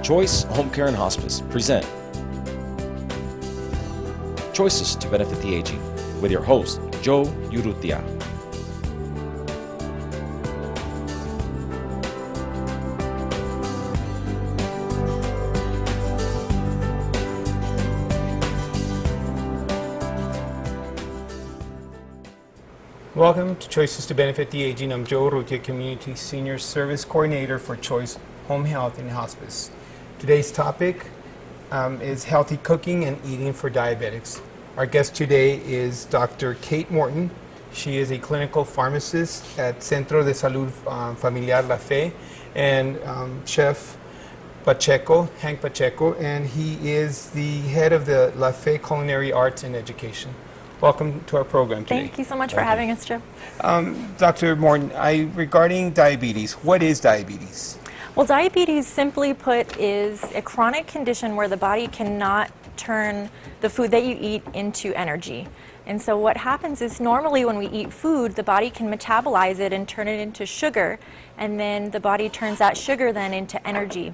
Choice Home Care and Hospice present Choices to Benefit the Aging with your host, Joe Urrutia. Welcome to Choices to Benefit the Aging. I'm Joe Urrutia, Community Senior Service Coordinator for Choice Home Health and Hospice. Today's topic is healthy cooking and eating for diabetics. Our guest today is Dr. Kate Morton. She is a clinical pharmacist at Centro de Salud Familia La Fe, and Chef Pacheco, Hank Pacheco, and he is the head of the La Fe Culinary Arts and Education. Welcome to our program today. Thank you so much for having us, Joe. Dr. Morton, regarding diabetes, what is diabetes? Well, diabetes, simply put, is a chronic condition where the body cannot turn the food that you eat into energy. And so what happens is normally when we eat food, the body can metabolize it and turn it into sugar, and then the body turns that sugar then into energy.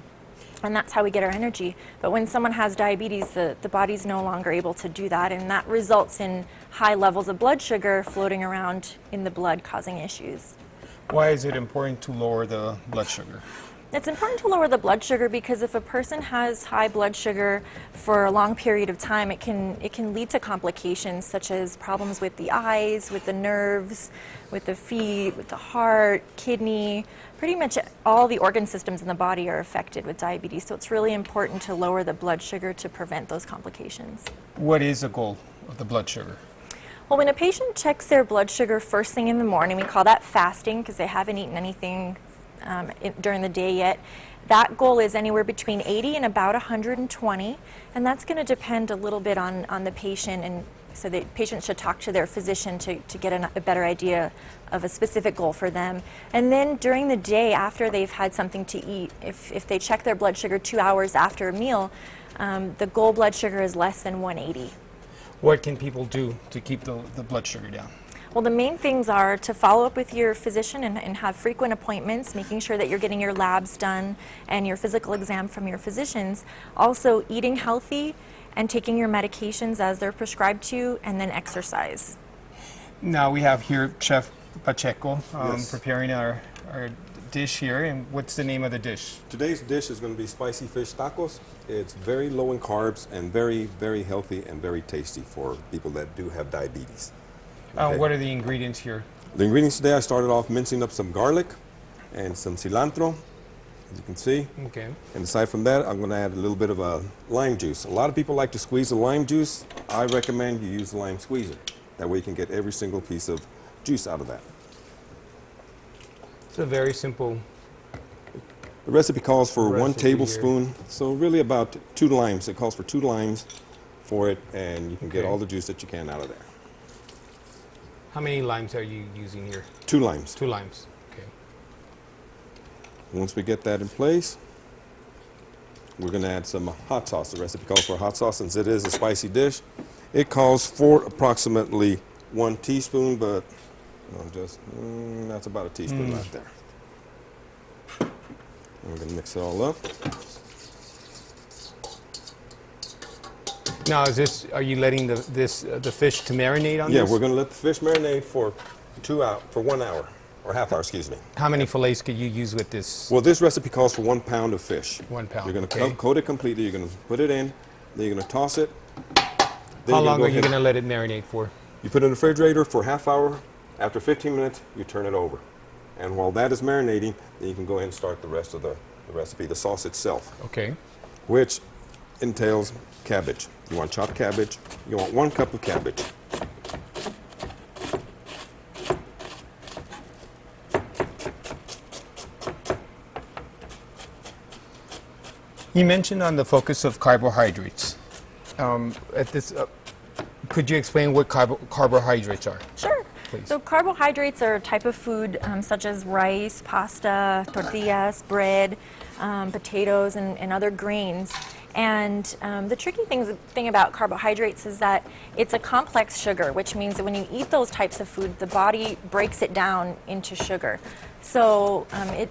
And that's how we get our energy. But when someone has diabetes, the body's no longer able to do that, and that results in high levels of blood sugar floating around in the blood, causing issues. Why is it important to lower the blood sugar? It's important to lower the blood sugar because if a person has high blood sugar for a long period of time, it can lead to complications such as problems with the eyes, with the nerves, with the feet, with the heart, kidney. Pretty much all the organ systems in the body are affected with diabetes, so it's really important to lower the blood sugar to prevent those complications. What is the goal of the blood sugar? Well, when a patient checks their blood sugar first thing in the morning, we call that fasting because they haven't eaten anything during the day yet. That goal is anywhere between 80 and about 120, and that's going to depend a little bit on the patient, and so the patient should talk to their physician to get a better idea of a specific goal for them. And then during the day after they've had something to eat, if they check their blood sugar 2 hours after a meal, the goal blood sugar is less than 180. What can people do to keep the blood sugar down? Well, the main things are to follow up with your physician and have frequent appointments, making sure that you're getting your labs done and your physical exam from your physicians. Also, eating healthy and taking your medications as they're prescribed to you, and then exercise. Now we have here Chef Pacheco Yes. preparing our dish here. And what's the name of the dish? Today's dish is going to be spicy fish tacos. It's very low in carbs and very, very healthy and very tasty for people that do have diabetes. Okay. What are the ingredients here? The ingredients today, I started off mincing up some garlic and some cilantro, as you can see. Okay. And aside from that, I'm going to add a little bit of lime juice. A lot of people like to squeeze the lime juice. I recommend you use the lime squeezer. That way you can get every single piece of juice out of that. It's a very simple. The recipe calls for Recipe 1 here. tablespoon, so really about 2 limes. It calls for 2 limes for it, and you can get Okay. all the juice that you can out of there. How many limes are you using here? 2 limes. 2 limes. Okay. Once we get that in place, we're going to add some hot sauce. The recipe calls for hot sauce, since it is a spicy dish. It calls for approximately 1 teaspoon, but that's about a teaspoon right there. And we're going to mix it all up. Now, are you letting the fish to marinate on this? Yeah, we're going to let the fish marinate for 1 hour, or half hour, excuse me. How many fillets could you use with this? Well, this recipe calls for 1 pound of fish. 1 pound. You're going to okay. coat it completely. You're going to put it in. Then you're going to toss it. How long are you going to let it marinate for? You put it in the refrigerator for half hour. After 15 minutes, you turn it over. And while that is marinating, then you can go ahead and start the rest of the recipe, the sauce itself, Okay. which entails cabbage. You want chopped cabbage. You want 1 cup of cabbage. You mentioned on the focus of carbohydrates. Could you explain what carbohydrates are? Sure. Please. So carbohydrates are a type of food such as rice, pasta, tortillas, bread, potatoes, and other grains. And the tricky thing about carbohydrates is that it's a complex sugar, which means that when you eat those types of food, the body breaks it down into sugar. So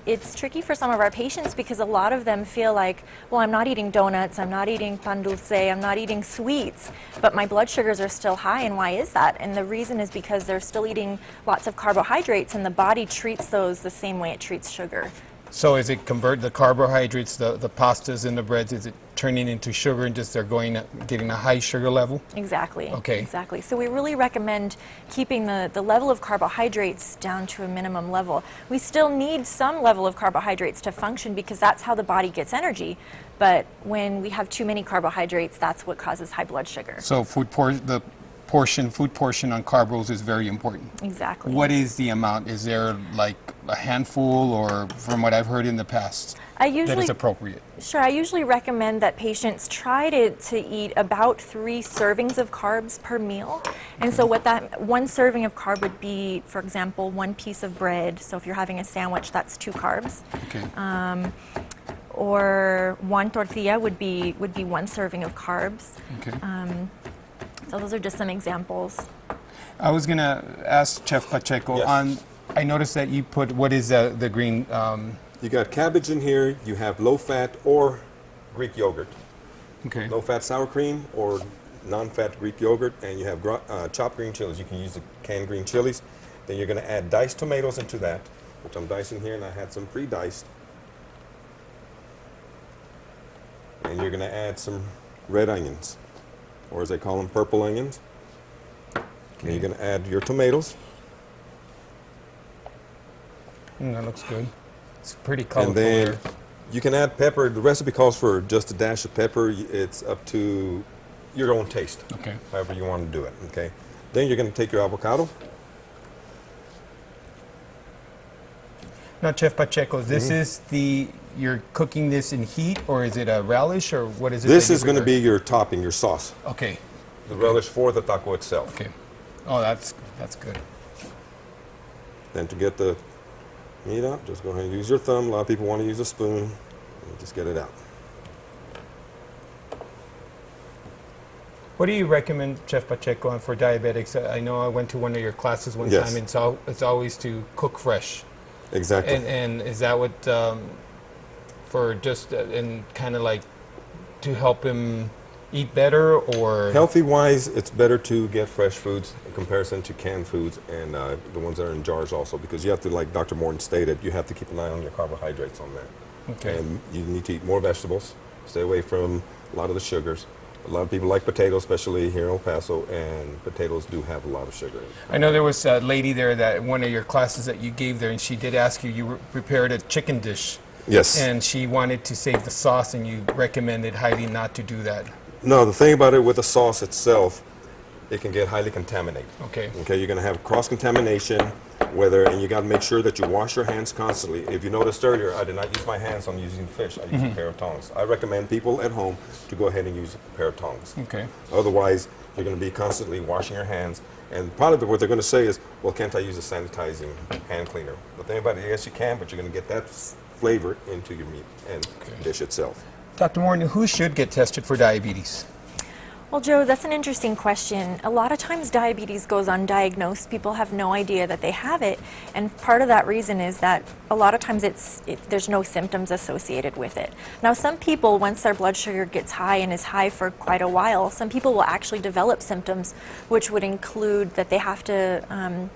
it's tricky for some of our patients because a lot of them feel like, well, I'm not eating donuts, I'm not eating pan dulce, I'm not eating sweets, but my blood sugars are still high, and why is that? And the reason is because they're still eating lots of carbohydrates, and the body treats those the same way it treats sugar. So is it convert the carbohydrates, the pastas and the breads, is it turning into sugar and just they're getting a high sugar level? Exactly. Okay. Exactly. So we really recommend keeping the level of carbohydrates down to a minimum level. We still need some level of carbohydrates to function because that's how the body gets energy. But when we have too many carbohydrates, that's what causes high blood sugar. So food portion on carbs is very important. Exactly. What is the amount? Is there like a handful, or from what I've heard in the past, that is appropriate? Sure. I usually recommend that patients try to eat about 3 servings of carbs per meal. And so what that one serving of carb would be, for example, 1 piece of bread. So if you're having a sandwich, that's 2 carbs. Okay. Or 1 tortilla would be 1 serving of carbs. Okay. So those are just some examples. I was going to ask Chef Pacheco, Yes. I noticed that you put, what is the green? You got cabbage in here. You have low-fat or Greek yogurt. Okay. Low-fat sour cream or non-fat Greek yogurt, and you have chopped green chilies. You can use the canned green chilies. Then you're going to add diced tomatoes into that, which I'm dicing here, and I had some pre-diced. And you're going to add some red onions, or as they call them, purple onions. And you're going to add your tomatoes. That looks good. It's pretty colorful. And then there. you can add pepper. The recipe calls for just a dash of pepper. It's up to your own taste, Okay. however you want to do it. Okay. Then you're going to take your avocado. Now, Chef Pacheco, this is you're cooking this in heat, or is it a relish, or what is it? This is going to be your topping, your sauce. Okay. The relish for the taco itself. Okay. Oh, that's good. Then to get the meat out, just go ahead and use your thumb. A lot of people want to use a spoon. And just get it out. What do you recommend, Chef Pacheco, for diabetics? I know I went to one of your classes one Yes. time, and it's always to cook fresh. Exactly. And is that what, for just, and kind of like to help him eat better, or? Healthy-wise, it's better to get fresh foods in comparison to canned foods and the ones that are in jars also, because you have to, like Dr. Morton stated, you have to keep an eye on your carbohydrates on that. Okay. And you need to eat more vegetables, stay away from a lot of the sugars. A lot of people like potatoes, especially here in El Paso, and potatoes do have a lot of sugar in it. I know there was a lady there that one of your classes that you gave there, and she did ask you, you prepared a chicken dish. Yes. And she wanted to save the sauce, and you recommended highly not to do that. No, the thing about it with the sauce itself, it can get highly contaminated. Okay. Okay, you're going to have cross-contamination, and you got to make sure that you wash your hands constantly. If you noticed earlier, I did not use my hands on using fish. I used a pair of tongs. I recommend people at home to go ahead and use a pair of tongs. Okay. Otherwise, you're going to be constantly washing your hands. And probably what they're going to say is, well, can't I use a sanitizing hand cleaner? The thing about it, yes, you can, but you're going to get that flavor into your meat and dish itself. Dr. Morton, who should get tested for diabetes? Well, Joe, that's an interesting question. A lot of times diabetes goes undiagnosed. People have no idea that they have it. And part of that reason is that a lot of times there's no symptoms associated with it. Now, some people, once their blood sugar gets high and is high for quite a while, some people will actually develop symptoms, which would include that they have to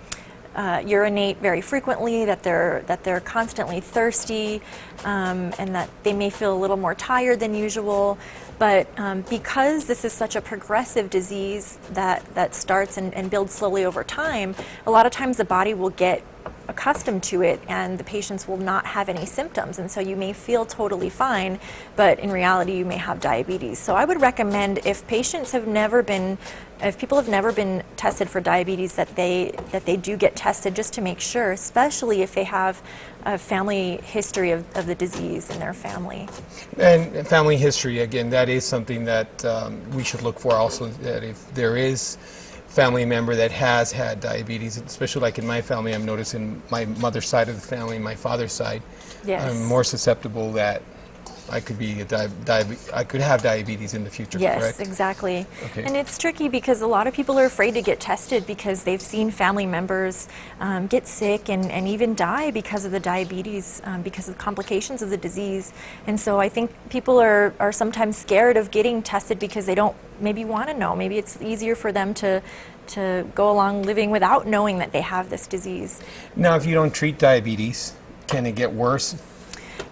urinate very frequently, that they're constantly thirsty, and that they may feel a little more tired than usual. But because this is such a progressive disease that starts and builds slowly over time, a lot of times the body will get accustomed to it and the patients will not have any symptoms. And so you may feel totally fine, but in reality you may have diabetes. So I would recommend, if people have never been tested for diabetes, that they do get tested, just to make sure, especially if they have a family history of the disease in their family. And family history, again, that is something that we should look for also, that if there is family member that has had diabetes, especially like in my family, I'm noticing my mother's side of the family, my father's side, Yes. I'm more susceptible that I could be I could have diabetes in the future, Yes, correct? exactly. Okay. And it's tricky because a lot of people are afraid to get tested because they've seen family members get sick and even die because of the diabetes, because of complications of the disease. And so I think people are sometimes scared of getting tested because they don't maybe want to know. Maybe it's easier for them to go along living without knowing that they have this disease. Now, if you don't treat diabetes, can it get worse?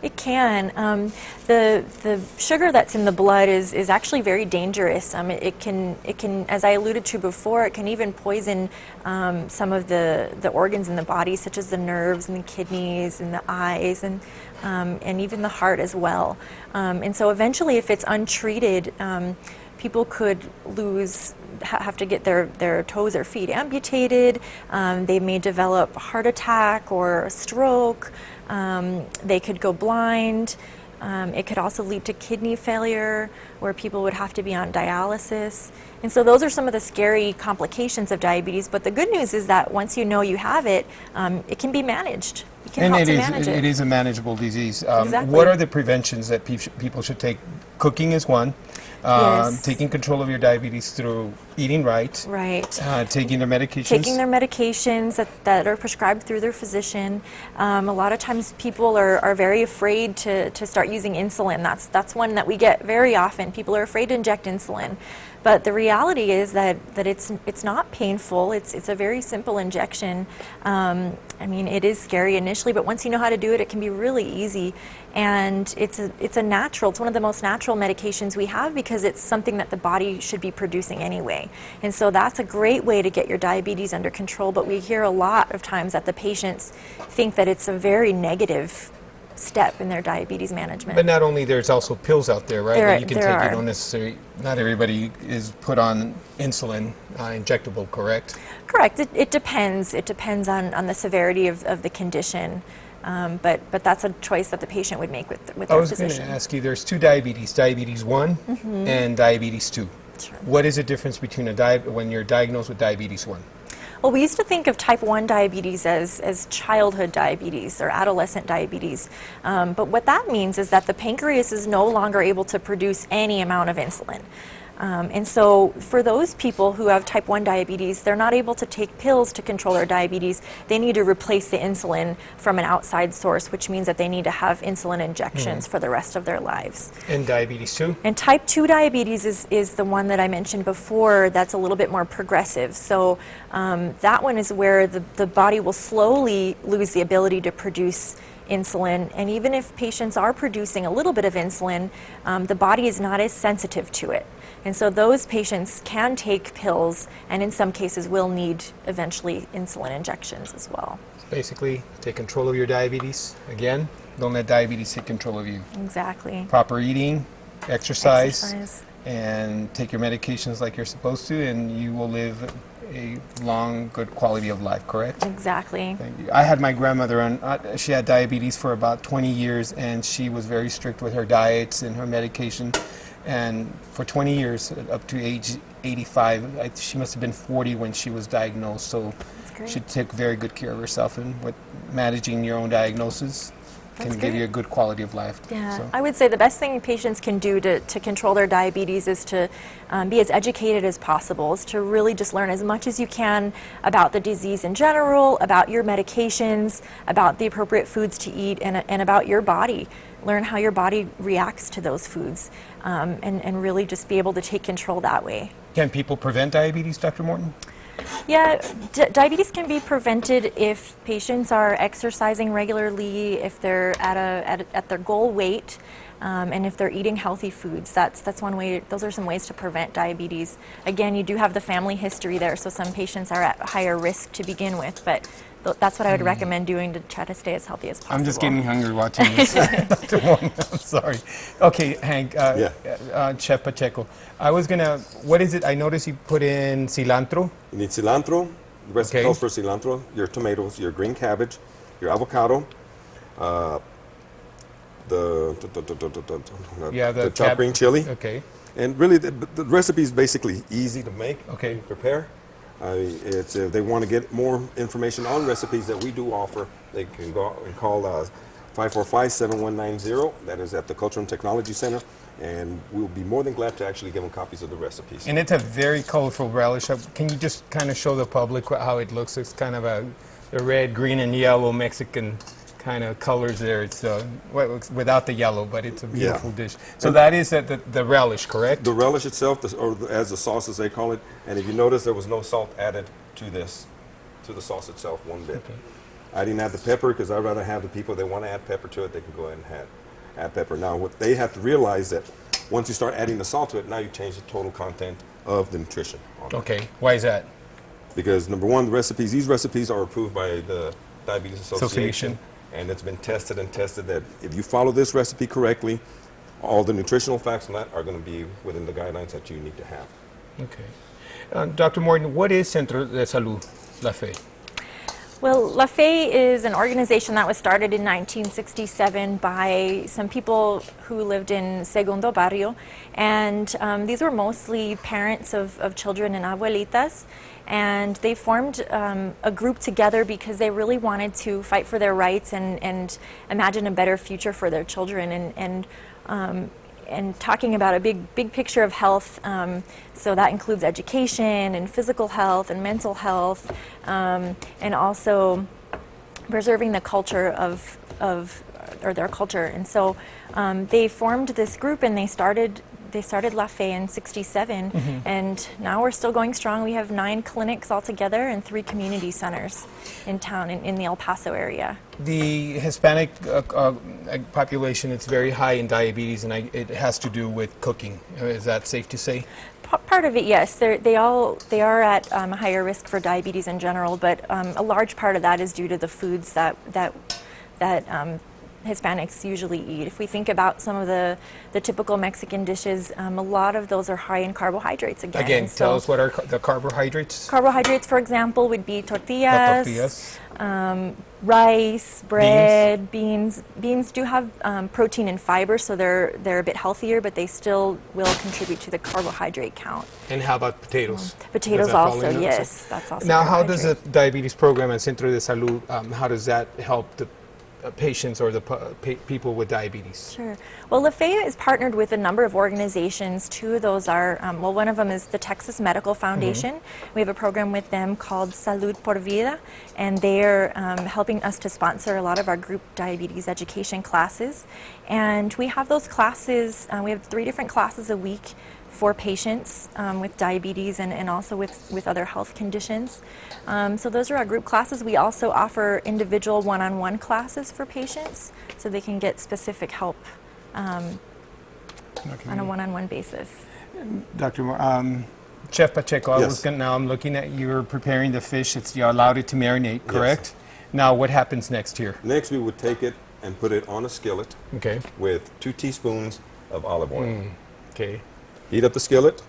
It can. The sugar that's in the blood is actually very dangerous. It can, as I alluded to before, it can even poison some of the organs in the body, such as the nerves and the kidneys and the eyes and even the heart as well. And so eventually, if it's untreated, people could have to get their toes or feet amputated. They may develop a heart attack or a stroke. They could go blind. It could also lead to kidney failure, where people would have to be on dialysis. And so those are some of the scary complications of diabetes. But the good news is that once you know you have it, it can be managed. You can help to manage it. It is a manageable disease. Exactly. What are the preventions that people should take? Cooking is one. Yes. Taking control of your diabetes through eating right. Right. Taking their medications. Taking their medications that are prescribed through their physician. A lot of times people are very afraid to start using insulin. That's one that we get very often. People are afraid to inject insulin. But the reality is that it's not painful. It's a very simple injection. I mean, it is scary initially, but once you know how to do it, it can be really easy. And it's one of the most natural medications we have because it's something that the body should be producing anyway. And so that's a great way to get your diabetes under control. But we hear a lot of times that the patients think that it's a very negative step in their diabetes management. But not only, there's also pills out there, right? That you can take. Are. You don't necessarily, not everybody is put on insulin, injectable, correct? Correct. It depends. It depends on the severity of the condition. But that's a choice that the patient would make with their physician. I was going to ask you, there's two diabetes, diabetes 1 and diabetes 2. Sure. What is the difference between when you're diagnosed with diabetes 1? Well, we used to think of type 1 diabetes as childhood diabetes or adolescent diabetes. But what that means is that the pancreas is no longer able to produce any amount of insulin. And so for those people who have type 1 diabetes, they're not able to take pills to control their diabetes. They need to replace the insulin from an outside source, which means that they need to have insulin injections for the rest of their lives. And diabetes 2? And type 2 diabetes is the one that I mentioned before that's a little bit more progressive. So that one is where the body will slowly lose the ability to produce insulin, and even if patients are producing a little bit of insulin, the body is not as sensitive to it. And so those patients can take pills and in some cases will need eventually insulin injections as well. Basically, take control of your diabetes. Again, don't let diabetes take control of you. Exactly. Proper eating, exercise. And take your medications like you're supposed to, and you will live a long, good quality of life, correct? Exactly. Thank you. I had my grandmother on, she had diabetes for about 20 years, and she was very strict with her diets and her medication. And for 20 years, up to age 85, she must have been 40 when she was diagnosed. So she took very good care of herself, and with managing your own diagnosis can give you a good quality of life. Yeah, so. I would say the best thing patients can do to control their diabetes is to be as educated as possible, is to really just learn as much as you can about the disease in general, about your medications, about the appropriate foods to eat, and about your body. Learn how your body reacts to those foods, and really just be able to take control that way. Can people prevent diabetes, Dr. Morton? Yeah, diabetes can be prevented if patients are exercising regularly, if they're at their goal weight, and if they're eating healthy foods. That's one way. Those are some ways to prevent diabetes. Again, you do have the family history there, so some patients are at higher risk to begin with, but that's what I would recommend doing to try to stay as healthy as possible. I'm just getting hungry watching this. Dr. Morton, I'm sorry. Okay, Hank, Chef Pacheco, I was gonna, what is it? I noticed you put in cilantro. You need cilantro. The recipe calls for cilantro, your tomatoes, your green cabbage, your avocado, the chopped green chili. Okay. And really, the recipe is basically easy to make, Okay. prepare. If they want to get more information on recipes that we do offer, they can go and call 545-7190. That is at the Cultural and Technology Center. And we'll be more than glad to actually give them copies of the recipes. And it's a very colorful relish. Can you just kind of show the public how it looks? It's kind of a red, green, and yellow Mexican kind of colors there. It's without the yellow, but it's a beautiful dish. So that is the relish, correct? The relish itself, or as the sauce as they call it. And if you notice, there was no salt added to this, to the sauce itself, one bit. Okay. I didn't add the pepper because I'd rather have the people that want to add pepper to it, they can go ahead and add pepper. Now, what they have to realize that once you start adding the salt to it, now you change the total content of the nutrition. Okay, why is that? Because number one, these recipes are approved by the Diabetes Association. And it's been tested that if you follow this recipe correctly, all the nutritional facts on that are going to be within the guidelines that you need to have. Okay. Dr. Morton, what is Centro de Salud, La Fe? Well, La Fe is an organization that was started in 1967 by some people who lived in Segundo Barrio, and these were mostly parents of children and abuelitas, and they formed a group together because they really wanted to fight for their rights and imagine a better future for their children, and talking about a big picture of health. So that includes education and physical health and mental health, and also preserving the culture or their culture. And so they formed this group, and they started La Fe in '67, and now we're still going strong. We have 9 clinics altogether and 3 community centers in town in the El Paso area. The Hispanic population is very high in diabetes, and it has to do with cooking. Is that safe to say? Part of it, yes. They are at a higher risk for diabetes in general, but a large part of that is due to the foods that Hispanics usually eat. If we think about some of the typical Mexican dishes, a lot of those are high in carbohydrates again. Again, tell us what are the carbohydrates? Carbohydrates, for example, would be tortillas, rice, bread, beans. Beans do have protein and fiber, so they're a bit healthier, but they still will contribute to the carbohydrate count. And how about potatoes? Potatoes also, yes. That's also now, how does the diabetes program at Centro de Salud, how does that help the patients or the people with diabetes? Sure. Well, La Fe is partnered with a number of organizations. 2 of those are, one of them is the Texas Medical Foundation. We have a program with them called Salud por Vida, and they're helping us to sponsor a lot of our group diabetes education classes. And we have those classes, we have 3 different classes a week for patients with diabetes and also with other health conditions. So those are our group classes. We also offer individual one-on-one classes for patients so they can get specific help on a one-on-one basis. Dr. Chef Pacheco, Yes. Now I'm looking at you're preparing the fish. You allowed it to marinate, correct? Yes. Now what happens next here? Next, we would take it and put it on a skillet with 2 teaspoons of olive oil. Okay. Heat up the skillet,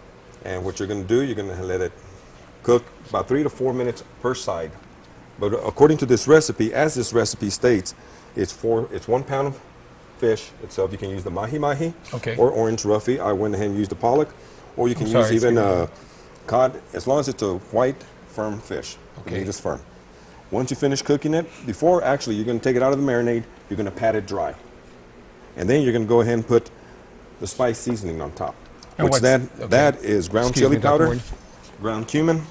and what you're going to do, you're going to let it cook about 3 to 4 minutes per side. But according to this recipe, as this recipe states, it's 1 pound of fish itself. You can use the mahi-mahi or orange roughy. I went ahead and used the pollock, or you can use even cod, as long as it's a white, firm fish. Okay. Just firm. Once you finish cooking it, you're going to take it out of the marinade, you're going to pat it dry. And then you're going to go ahead and put the spice seasoning on top. That is ground chili powder, ground cumin,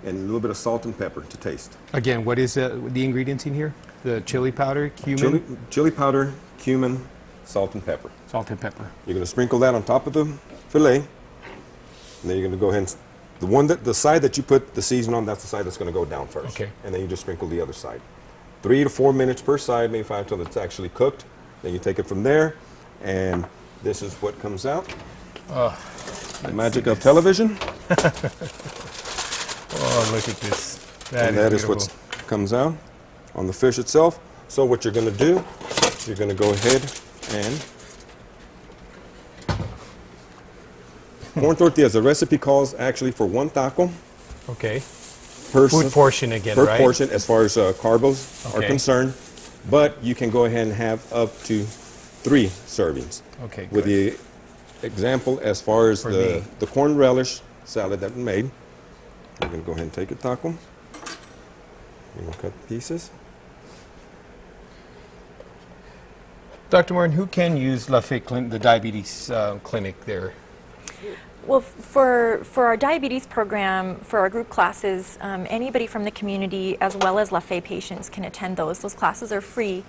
and a little bit of salt and pepper to taste. Again, what is the ingredients in here? The chili powder, cumin? Chili powder, cumin, salt and pepper. Salt and pepper. You're going to sprinkle that on top of the filet. And then you're going to go ahead and, the side that you put the season on, that's the side that's going to go down first. Okay. And then you just sprinkle the other side. 3 to 4 minutes per side, maybe 5 until it's actually cooked. Then you take it from there, and this is what comes out. The magic of television. Oh, look at this. That is what comes out on the fish itself. So what you're going to do, you're going to go ahead and corn tortillas. The recipe calls actually for 1 taco. Okay. Per food portion again, per right? portion as far as carbs are concerned. But you can go ahead and have up to 3 servings. Okay. With the example as far as the corn relish salad that we made. We're going to go ahead and take a taco. We're going to cut pieces. Dr. Martin, who can use the diabetes clinic there? Well, for our diabetes program, for our group classes, anybody from the community as well as LaFay patients can attend those. Those classes are free.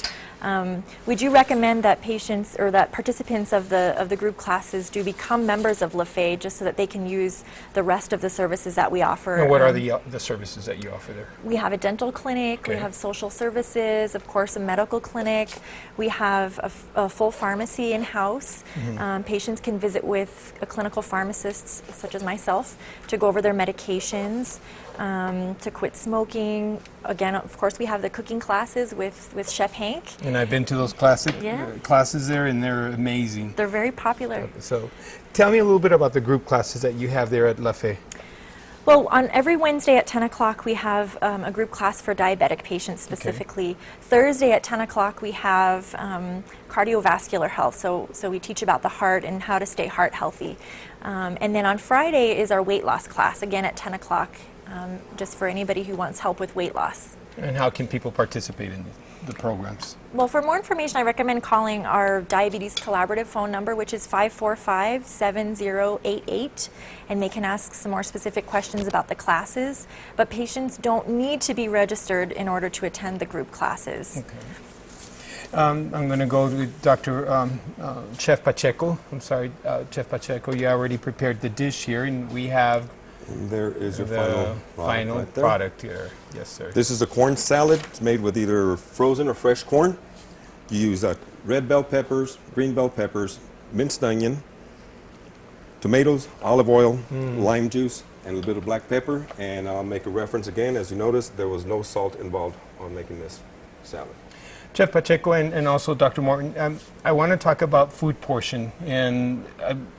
We do recommend that patients or that participants of the group classes do become members of LaFay just so that they can use the rest of the services that we offer. And what are the services that you offer there? We have a dental clinic, we have social services, of course a medical clinic, we have a full pharmacy in-house. Patients can visit with a clinical pharmacist such as myself to go over their medications, to quit smoking. Again, of course, we have the cooking classes with Chef Hank. And I've been to those classes there, and they're amazing. They're very popular. So tell me a little bit about the group classes that you have there at LaFay. Well, on every Wednesday at 10 o'clock, we have a group class for diabetic patients specifically. Okay. Thursday at 10 o'clock, we have cardiovascular health. So we teach about the heart and how to stay heart healthy. And then on Friday is our weight loss class, again at 10 o'clock, just for anybody who wants help with weight loss. And how can people participate in the programs? Well, for more information, I recommend calling our Diabetes Collaborative phone number, which is 545-7088, and they can ask some more specific questions about the classes. But patients don't need to be registered in order to attend the group classes. Okay. I'm going to go with Dr. Chef Pacheco. I'm sorry, Chef Pacheco, you already prepared the dish here, and we have there is your final product here. Yes, sir. This is a corn salad. It's made with either frozen or fresh corn. You use red bell peppers, green bell peppers, minced onion, tomatoes, olive oil, lime juice, and a little bit of black pepper. And I'll make a reference again. As you notice, there was no salt involved on making this salad. Chef Pacheco and also Dr. Martin, I want to talk about food portion. And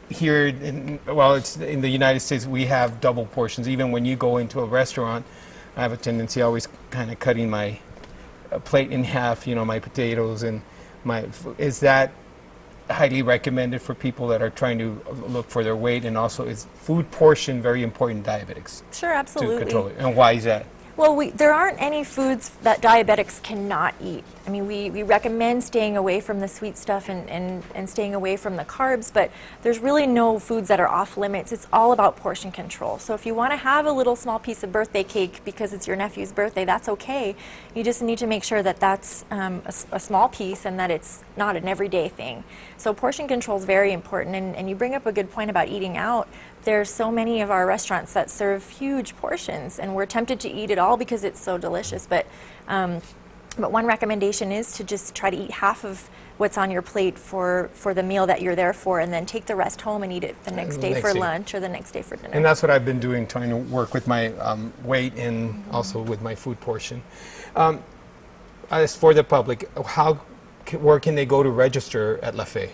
here, it's in the United States, we have double portions. Even when you go into a restaurant, I have a tendency always kind of cutting my plate in half, my potatoes and is that highly recommended for people that are trying to look for their weight? And also, is food portion very important in diabetics? Sure, absolutely. To control it. And why is that? Well, there aren't any foods that diabetics cannot eat. I mean, we recommend staying away from the sweet stuff and staying away from the carbs, but there's really no foods that are off limits. It's all about portion control. So if you want to have a little small piece of birthday cake because it's your nephew's birthday, that's okay. You just need to make sure that that's a small piece and that it's not an everyday thing. So portion control is very important, and you bring up a good point about eating out. There's so many of our restaurants that serve huge portions, and we're tempted to eat it all because it's so delicious. But one recommendation is to just try to eat half of what's on your plate for the meal that you're there for, and then take the rest home and eat it the next day for lunch or the next day for dinner. And that's what I've been doing, trying to work with my weight and also with my food portion. As for the public, where can they go to register at LaFay?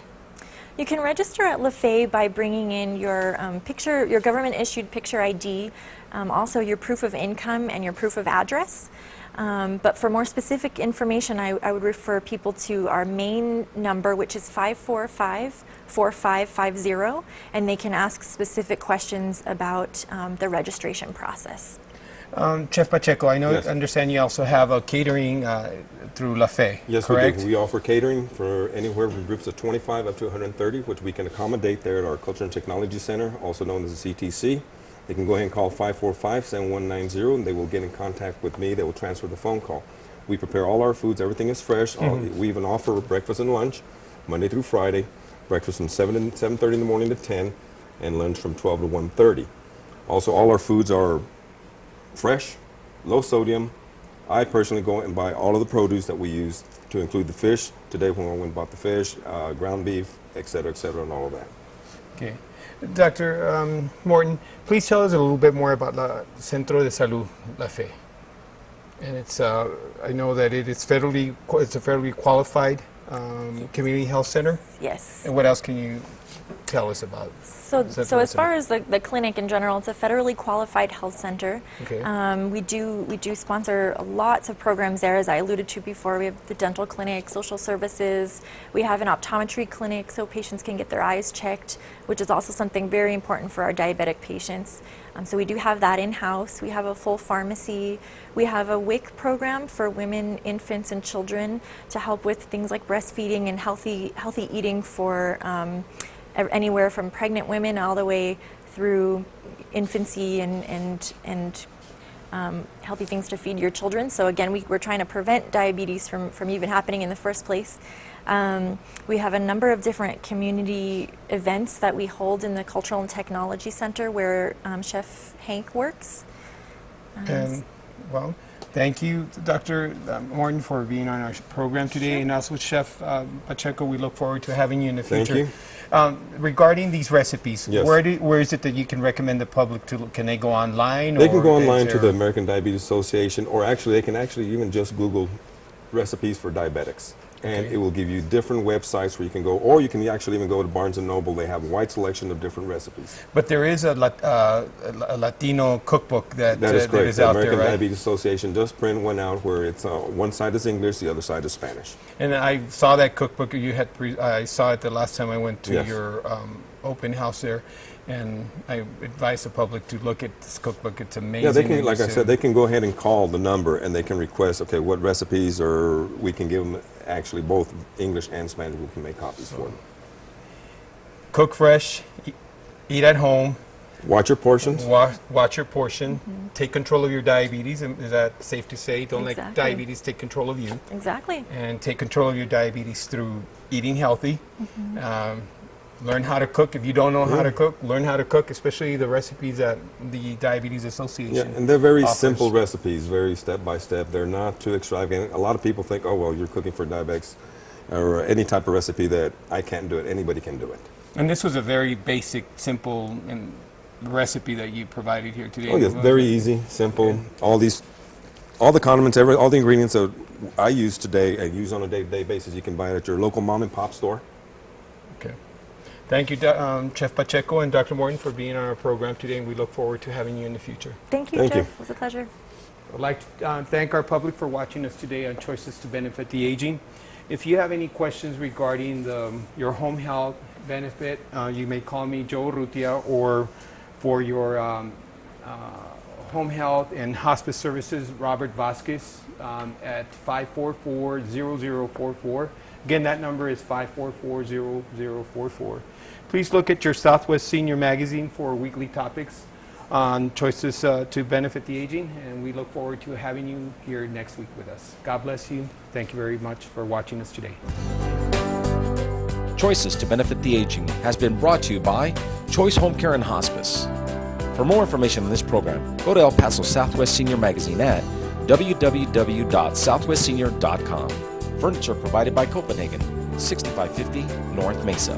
You can register at LaFay by bringing in your your government-issued picture ID, also your proof of income and your proof of address. But for more specific information, I would refer people to our main number, which is 545-4550, and they can ask specific questions about the registration process. Chef Pacheco, understand you also have a catering through LaFay, yes, correct? We do. We offer catering for anywhere from groups of 25 up to 130, which we can accommodate there at our Culture and Technology Center, also known as the CTC. They can go ahead and call 545-7190, and they will get in contact with me. They will transfer the phone call. We prepare all our foods. Everything is fresh. We even offer breakfast and lunch, Monday through Friday. Breakfast from 7:30 in the morning to 10, and lunch from 12 to 1:30. Also, all our foods are fresh, low sodium. I personally go and buy all of the produce that we use, to include the fish. Today when I went and bought the fish, ground beef, et cetera, and all of that. Okay. Dr. Morton, please tell us a little bit more about the Centro de Salud LaFay. And it's, I know that it's a federally qualified community health center. Yes. And what else can you tell us about? So as far as the clinic in general, it's a federally qualified health center. Okay. We do sponsor lots of programs there, as I alluded to before. We have the dental clinic, social services. We have an optometry clinic, so patients can get their eyes checked, which is also something very important for our diabetic patients. So we do have that in-house. We have a full pharmacy. We have a WIC program for women, infants, and children to help with things like breastfeeding and healthy eating for anywhere from pregnant women all the way through infancy and healthy things to feed your children. So again, we're trying to prevent diabetes from even happening in the first place. We have a number of different community events that we hold in the Cultural and Technology Center where Chef Hank works. And, well, thank you, Dr. Morton, for being on our program today. Sure. And also Chef Pacheco, we look forward to having you in the future. Thank you. Regarding these recipes, Yes. where is it that you can recommend the public to look? Can they go online? They can go or is online to the there- American Diabetes Association, or actually they can actually even just Google recipes for diabetics. And Okay. it will give you different websites where you can go, or you can actually even go to Barnes & Noble. They have a wide selection of different recipes. But there is a Latino cookbook that That that is is out American there, right? Diabetes Association just print one out where it's one side is English, the other side is Spanish. And I saw that cookbook you had. I saw it the last time I went to Yes. your open house there, and I advise the public to look at this cookbook. It's amazing. Yeah, they can, and like I it's, said, they can go ahead and call the number and they can request, okay, what recipes, or we can give them actually both English and Spanish. We can make copies for them. cook fresh, eat at home, Watch your portions. watch your portion, take control of your diabetes. Is that safe to say? Don't let Exactly. diabetes take control of you, Exactly. and take control of your diabetes through eating healthy. Learn how to cook. If you don't know how to cook, learn how to cook, especially the recipes that the Diabetes Association Yeah, and they're very offers. simple recipes, very step by step. They're not too extravagant. A lot of people think, oh, well, you're cooking for diabetics, or any type of recipe that I can't do it. Anybody can do it. And this was a very basic, simple recipe that you provided here today. Oh, yes, very easy, simple. All the condiments, all the ingredients that I use today and use on a day-to-day basis, you can buy it at your local mom and pop store. Okay. Thank you, Chef Pacheco and Dr. Morton, for being on our program today, and we look forward to having you in the future. Thank you, Thank Jeff. you. It was a pleasure. I'd like to thank our public for watching us today on Choices to Benefit the Aging. If you have any questions regarding your home health benefit, you may call me, Joe Urrutia, or for your home health and hospice services, Robert Vasquez, at 544-0044. Again, that number is 544-0044. Please look at your Southwest Senior Magazine for weekly topics on Choices to Benefit the Aging, and we look forward to having you here next week with us. God bless you. Thank you very much for watching us today. Choices to Benefit the Aging has been brought to you by Choice Home Care and Hospice. For more information on this program, go to El Paso Southwest Senior Magazine at www.southwestsenior.com. Furniture provided by Copenhagen, 6550 North Mesa.